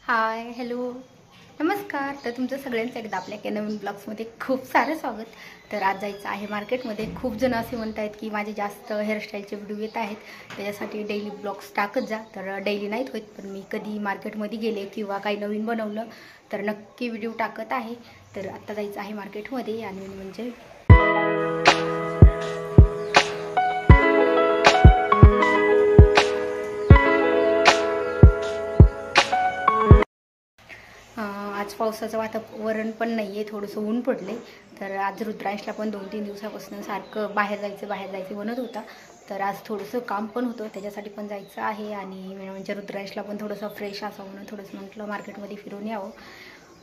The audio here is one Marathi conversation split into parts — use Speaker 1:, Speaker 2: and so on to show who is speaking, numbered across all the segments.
Speaker 1: हाय हॅलो नमस्कार. तर तुमचं सगळ्यांचं एकदा आपल्या काही नवीन ब्लॉग्समध्ये खूप सारं स्वागत. तर आज जायचं आहे मार्केटमध्ये. खूप जण असे म्हणत आहेत की माझे जास्त हेअरस्टाईलचे व्हिडिओ येत आहेत, त्याच्यासाठी डेली ब्लॉग्स टाकत जा. तर डेली नाहीत होत, पण मी कधी मार्केटमध्ये गेले किंवा काही नवीन बनवलं तर नक्की व्हिडिओ टाकत आहे. तर आत्ता जायचं आहे मार्केटमध्ये आणि म्हणजे आज पावसाचं वातावरण पण नाही आहे, थोडंसं ऊन पडले. तर आज रुद्रांशला पण 2-3 दिवसापासून सारखं बाहेर जायचं म्हणत होता. तर आज थोडंसं काम पण होतं, त्याच्यासाठी पण जायचं आहे. आणि म्हणजे रुद्रांशला पण थोडंसं फ्रेश असावं म्हणून थोडंसं म्हटलं मार्केटमध्ये फिरून यावं.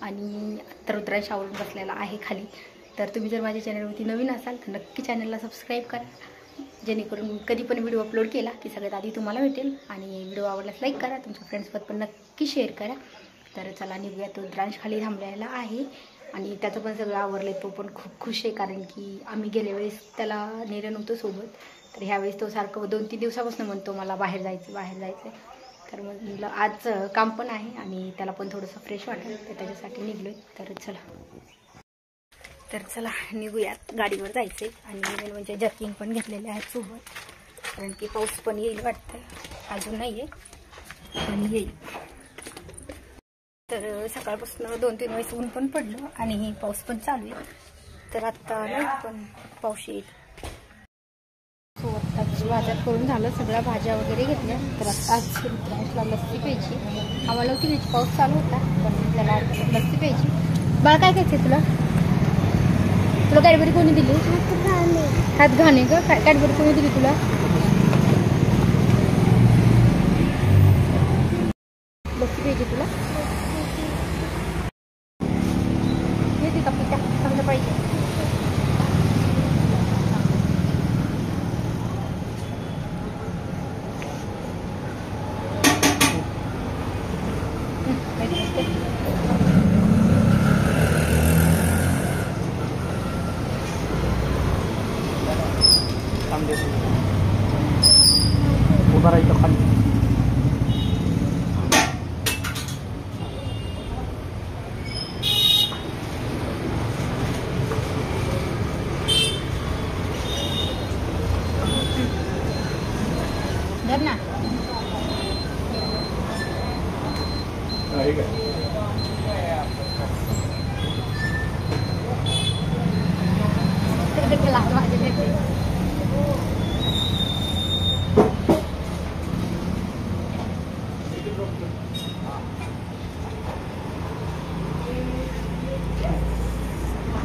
Speaker 1: आणि आता रुद्रांश आवरून बसलेला आहे खाली. तर तुम्ही जर माझ्या चॅनलवरती नवीन असाल तर नक्की चॅनलला सबस्क्राईब करा, जेणेकरून कधी पण व्हिडिओ अपलोड केला की सगळ्यात आधी तुम्हाला भेटेल. आणि व्हिडिओ आवडल्यास लाईक करा, तुमच्या फ्रेंड्ससोबत पण नक्की शेअर करा. तर चला निघूया. तो रुद्रांश खाली थांबलेला आहे आणि त्याचं पण सगळं आवरलं. तो पण खूप खुश आहे, कारण की आम्ही गेल्या वेळेस त्याला नेलं नव्हतं सोबत. तर ह्यावेळेस तो सारखं 2-3 दिवसापासून म्हणतो मला बाहेर जायचं. तर म्हटलं आज काम पण आहे आणि त्याला पण थोडंसं फ्रेश वाटेल, तर त्याच्यासाठी निघलो आहे. तर चला निघूयात. गाडीवर जायचं आहे आणि म्हणजे जर्किंग पण घेतलेले आहेत सोबत, कारण की पाऊस पण येईल वाटतं, अजून नाही आहे आणि येईल. तर सकाळपासून 2-3 वेळेस ऊन पण पडलं आणि पाऊस पण चालू आहे. तर आत्ता नाही पण पाऊस येईल. सो आत्ताच बाजार करून झालं, सगळ्या भाज्या वगैरे घेतल्या. तर आत्ता आज रुद्रांशला लस्सी प्यायची. आम्हाला होती प्यायची, पाऊस चालू होता पण त्याला लस्सी प्यायची. बाळा काय खायचं तुला? कॅडबरी कोणी दिली? हात घाणे का? कॅडबरी कोणी दिली तुला? लस्सी प्यायची तुला? येते का पिता? चांगलं पाहिजे.
Speaker 2: उभा राहायचं खाली.
Speaker 1: धर ना.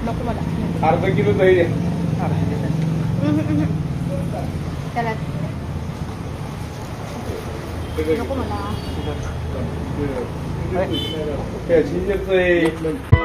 Speaker 1: नको मला.
Speaker 2: अर्धा किलो दही द्या.
Speaker 1: त्याला नको मला.
Speaker 2: जिंजरचं